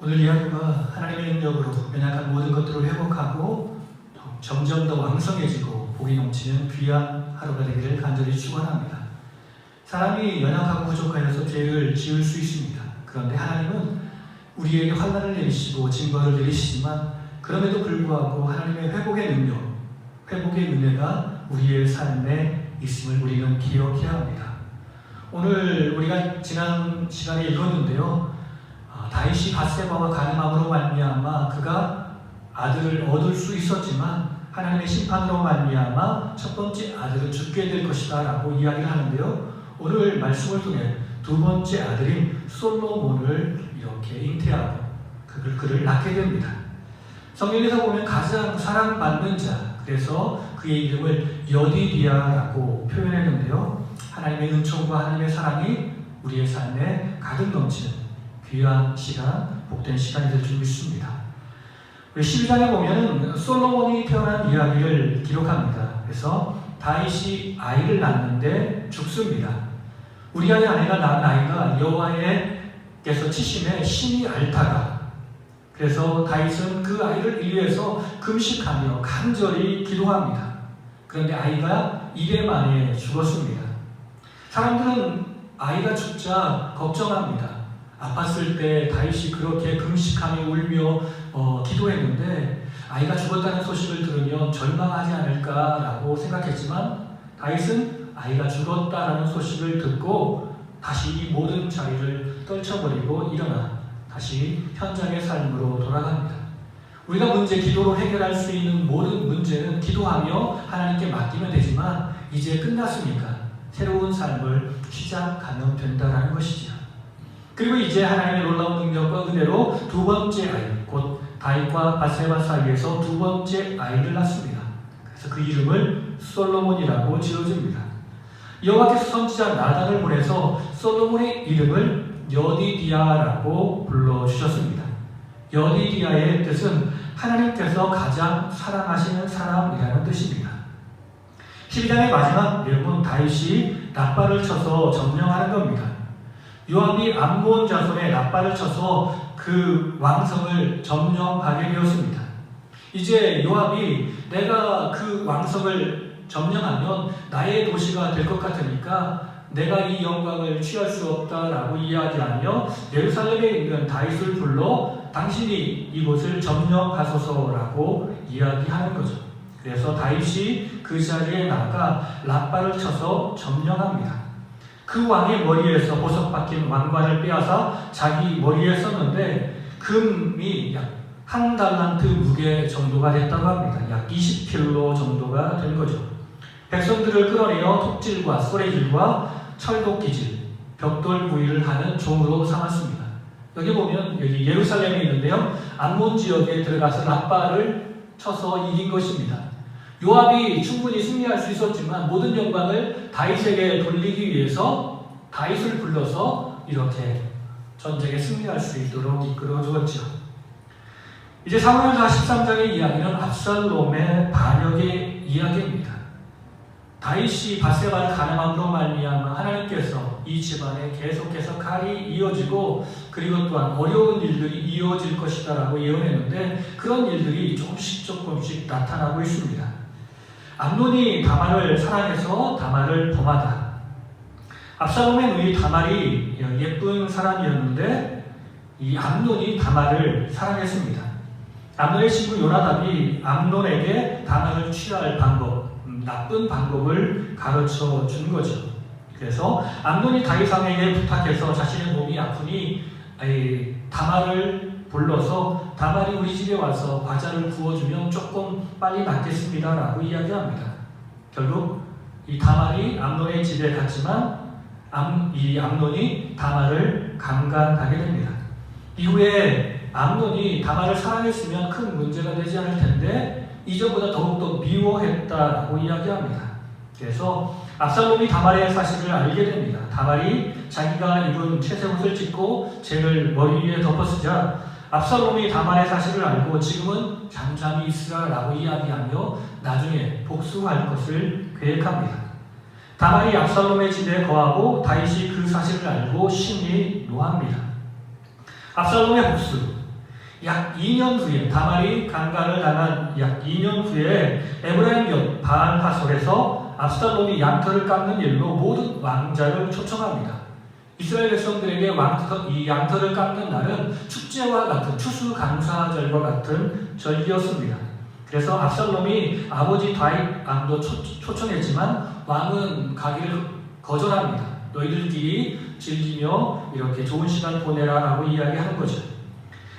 오늘 이야기가 하나님의 능력으로 연약한 모든 것들을 회복하고 점점 더 왕성해지고 복이 넘치는 귀한 하루가 되기를 간절히 축원합니다. 사람이 연약하고 부족하여서 죄를 지을 수 있습니다. 그런데 하나님은 우리에게 환난을 내리시고 징벌을 내리시지만 그럼에도 불구하고 하나님의 회복의 능력, 회복의 은혜가 우리의 삶에 있음을 우리는 기억해야 합니다. 오늘 우리가 지난 시간에 읽었는데요. 다윗이 밧세바와 간음함으로 말미암아 그가 아들을 얻을 수 있었지만 하나님의 심판으로 말미암아 첫 번째 아들은 죽게 될 것이다 라고 이야기를 하는데요. 오늘 말씀을 통해 두 번째 아들인 솔로몬을 이렇게 잉태하고 그를 낳게 됩니다. 성경에서 보면 가장 사랑받는 자, 그래서 그의 이름을 여디디아라고 표현했는데요. 하나님의 은총과 하나님의 사랑이 우리의 삶에 가득 넘치는 귀한 시간, 복된 시간이 될 줄 믿습니다. 12장에 보면 솔로몬이 태어난 이야기를 기록합니다. 그래서 다윗이 아이를 낳는데 죽습니다. 우리아의 아내가 낳은 아이가 여호와께서 치심에 신이 앓다가, 그래서 다윗은 그 아이를 위해서 금식하며 간절히 기도합니다. 그런데 아이가 이래 만에 죽었습니다. 사람들은 아이가 죽자 걱정합니다. 아팠을 때 다윗이 그렇게 금식하며 울며 기도했는데 아이가 죽었다는 소식을 들으면 절망하지 않을까라고 생각했지만 다윗은 아이가 죽었다라는 소식을 듣고 다시 이 모든 자리를 떨쳐버리고 일어나 다시 현장의 삶으로 돌아갑니다. 우리가 기도로 해결할 수 있는 모든 문제는 기도하며 하나님께 맡기면 되지만 이제 끝났으니까 새로운 삶을 시작하면 된다는 것이죠. 그리고 이제 하나님의 놀라운 능력과 은혜로 두 번째 아이, 곧 다윗과 밧세바 사이에서 두 번째 아이를 낳습니다. 그래서 그 이름을 솔로몬이라고 지어줍니다. 여호와께서 선지자 나단을 보내서 솔로몬의 이름을 여디디아라고 불러주셨습니다. 여디디아의 뜻은 하나님께서 가장 사랑하시는 사람이라는 뜻입니다. 12장의 마지막 내용은 다윗이 낫발을 쳐서 점령하는 겁니다. 요압이 암몬 자손의 낫발을 쳐서 그 왕성을 점령하게 되었습니다. 이제 요압이 내가 그 왕성을 점령하면 나의 도시가 될 것 같으니까 내가 이 영광을 취할 수 없다라고 이야기하며 예루살렘에 있는 다윗을 불러 당신이 이곳을 점령하소서라고 이야기하는 거죠. 그래서 다윗이 그 자리에 나가 낫발을 쳐서 점령합니다. 그 왕의 머리에서 보석 박힌 왕관을 빼앗아 자기 머리에 썼는데 금이 약 1달란트 무게 정도가 됐다고 합니다. 약 20킬로 정도가 된 거죠. 백성들을 끌어내어 톱질과 소래질과 철도끼질, 벽돌 구이를 하는 종으로 삼았습니다. 여기 보면 여기 예루살렘에 있는데요. 암몬 지역에 들어가서 낫발을 쳐서 이긴 것입니다. 요압이 충분히 승리할 수 있었지만 모든 영광을 다윗에게 돌리기 위해서 다윗을 불러서 이렇게 전쟁에 승리할 수 있도록 이끌어 주었죠. 이제 사무엘하 13장의 이야기는 압살롬의 반역의 이야기입니다. 다윗이 밧세바를 간음함으로 말미암아 하나님께서 이 집안에 계속해서 칼이 이어지고 그리고 또한 어려운 일들이 이어질 것이다 라고 예언했는데 그런 일들이 조금씩 나타나고 있습니다. 암논이 다말을 사랑해서 다말을 범하다. 압살롬의 누이 다말이 예쁜 사람이었는데 이 암논이 다말을 사랑했습니다. 암논의 친구 요나답이 암논에게 다말을 취할 방법, 나쁜 방법을 가르쳐 준 거죠. 그래서 암논이 다윗 왕에게 부탁해서 자신의 몸이 아프니 다말을 불러서 다말이 우리 집에 와서 과자를 구워주면 조금 빨리 낫겠습니다 라고 이야기합니다. 결국 이 다말이 암논의 집에 갔지만 이 암논이 다말을 강간하게 됩니다. 이후에 암논이 다말을 사랑했으면 큰 문제가 되지 않을 텐데 이전보다 더욱더 미워했다라고 이야기합니다. 그래서 압살롬이 다말의 사실을 알게 됩니다. 다말이 자기가 입은 채색옷을 찢고 잭을 머리 위에 덮어쓰자 압살롬이 다말의 사실을 알고 지금은 잠잠히 있으라라고 이야기하며 나중에 복수할 것을 계획합니다. 다말이 압살롬의 집에 거하고 다윗이 그 사실을 알고 심히 노합니다. 압살롬의 복수, 약 2년 후에 다말이 강간을 당한 약 2년 후에 에브라임 바알하솔에서 압살롬이 양털을 깎는 일로 모든 왕자를 초청합니다. 이스라엘 백성들에게 이 양털을 깎는 날은 축제와 같은 추수감사절과 같은 절기였습니다. 그래서 압살롬이 아버지 다윗 왕도 초청했지만 왕은 가기를 거절합니다. 너희들끼리 즐기며 이렇게 좋은 시간 보내라라고 이야기하는 거죠.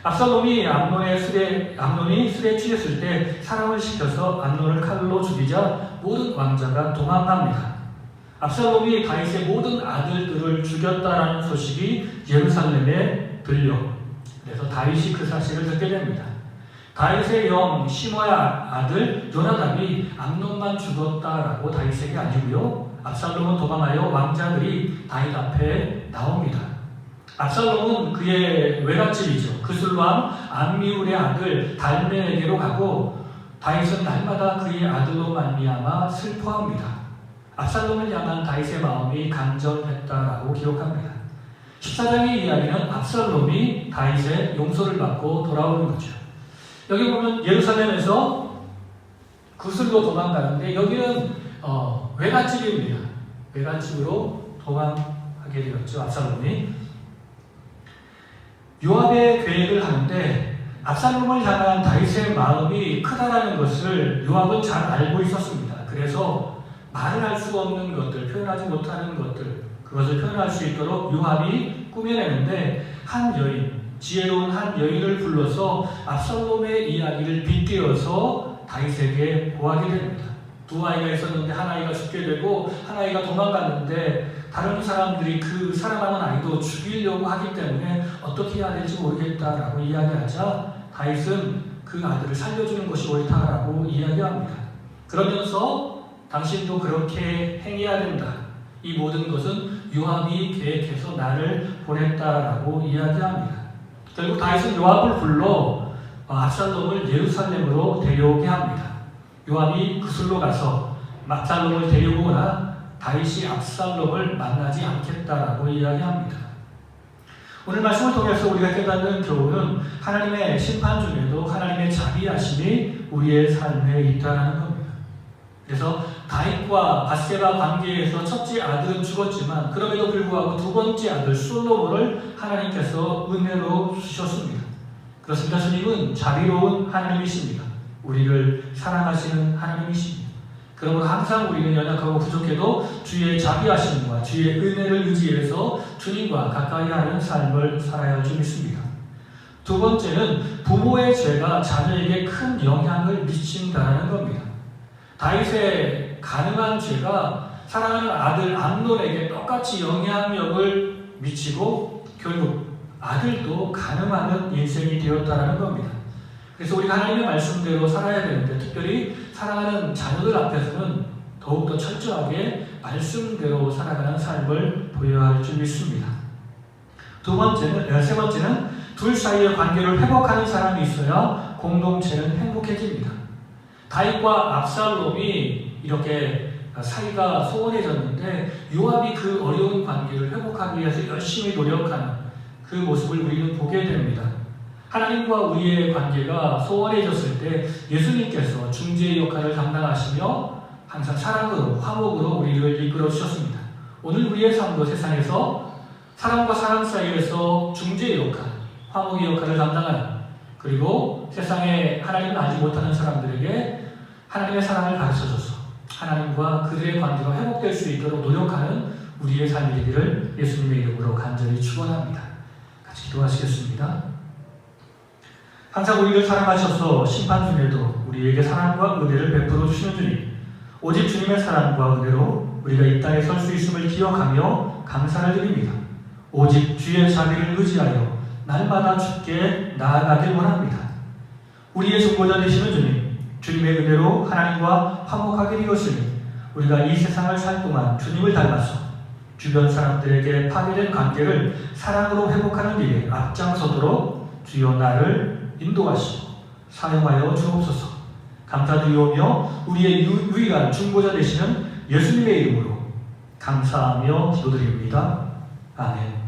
압살롬이 암논이 술에 취했을 때 사람을 시켜서 암논을 칼로 죽이자 모든 왕자가 도망갑니다. 압살롬이 다윗의 모든 아들들을 죽였다라는 소식이 예루살렘에 들려 그래서 다윗이 그 사실을 듣게 됩니다. 다윗의 형 시므아의 아들 요나답이 암논만 죽었다라고 다윗에게 알리고요. 압살롬은 도망하여 왕자들이 다윗 앞에 나옵니다. 압살롬은 그의 외갓집이죠. 그술왕 암미울의 아들 달메에게로 가고 다윗은 날마다 그의 아들로 말미암아 슬퍼합니다. 압살롬을 향한 다윗의 마음이 간절했다라고 기록합니다. 14장의 이야기는 압살롬이 다윗의 용서를 받고 돌아오는 거죠. 여기 보면 예루살렘에서 구슬로 도망가는데 여기는 외갓집입니다. 외갓집으로 도망하게 되었죠. 압살롬이. 요압의 계획을 하는데 압살롬을 향한 다윗의 마음이 크다라는 것을 요압은 잘 알고 있었습니다. 그래서 말을 할 수 없는 것들, 표현하지 못하는 것들, 그것을 표현할 수 있도록 요압이 꾸며내는데 한 여인, 지혜로운 한 여인을 불러서 압살롬의 이야기를 빗대어서 다윗에게 보하게 됩니다. 두 아이가 있었는데 한 아이가 죽게 되고 한 아이가 도망갔는데 다른 사람들이 그 살아남은 아이도 죽이려고 하기 때문에 어떻게 해야 될지 모르겠다라고 이야기하자 다윗은 그 아들을 살려주는 것이 옳다라고 이야기합니다. 그러면서 당신도 그렇게 행해야 된다. 이 모든 것은 요압이 계획해서 나를 보냈다라고 이야기합니다. 결국 다윗은 요압을 불러 압살롬을 예루살렘으로 데려오게 합니다. 요압이 그술로 가서 압살롬을 데리고 오나 다윗이 압살롬을 만나지 않겠다라고 이야기합니다. 오늘 말씀을 통해서 우리가 깨닫는 교훈은 하나님의 심판 중에도 하나님의 자비하심이 우리의 삶에 있다는 겁니다. 그래서 다윗과 밧세바 관계에서 첫째 아들은 죽었지만 그럼에도 불구하고 두 번째 아들 솔로몬을 하나님께서 은혜로 주셨습니다. 그렇습니다. 주님은 자비로운 하나님이십니다. 우리를 사랑하시는 하나님이십니다. 그러므로 항상 우리는 연약하고 부족해도 주의 자비하심과 주의 은혜를 의지해서 주님과 가까이 하는 삶을 살아야 할 줄 믿습니다. 두 번째는 부모의 죄가 자녀에게 큰 영향을 미친다는 겁니다. 다윗의 가늠한 죄가 사랑하는 아들 암논에게 똑같이 영향력을 미치고 결국 아들도 가늠하는 인생이 되었다는 겁니다. 그래서 우리가 하나님의 말씀대로 살아야 되는데 특별히 사랑하는 자녀들 앞에서는 더욱더 철저하게 말씀대로 살아가는 삶을 보여야 할 줄 믿습니다. 세 번째는 둘 사이의 관계를 회복하는 사람이 있어야 공동체는 행복해집니다. 다윗과 압살롬이 이렇게 사이가 소원해졌는데 요압이 그 어려운 관계를 회복하기 위해서 열심히 노력하는 그 모습을 우리는 보게 됩니다. 하나님과 우리의 관계가 소원해졌을 때 예수님께서 중재의 역할을 담당하시며 항상 사랑으로 화목으로 우리를 이끌어 주셨습니다. 오늘 우리의 삶도 세상에서 사랑과 사랑 사이에서 중재의 역할, 화목의 역할을 담당하는 그리고 세상에 하나님을 알지 못하는 사람들에게 하나님의 사랑을 가르쳐줘서 하나님과 그들의 관계가 회복될 수 있도록 노력하는 우리의 삶이 되기를 예수님의 이름으로 간절히 축원합니다. 같이 기도하시겠습니다. 항상 우리를 사랑하셔서 심판 중에도 우리에게 사랑과 은혜를 베풀어 주시는 주님, 오직 주님의 사랑과 은혜로 우리가 이 땅에 설 수 있음을 기억하며 감사를 드립니다. 오직 주의 자비를 의지하여 날마다 주께 나아가길 원합니다. 우리의 중보자 되시는 주님, 주님의 은혜로 하나님과 화목하게 되었으니 우리가 이 세상을 살 동안 주님을 닮아서 주변 사람들에게 파괴된 관계를 사랑으로 회복하는 일에 앞장서도록 주여 나를 인도하시고 사용하여 주옵소서. 감사드리오며 우리의 유일한 중보자 되시는 예수님의 이름으로 감사하며 기도드립니다. 아멘.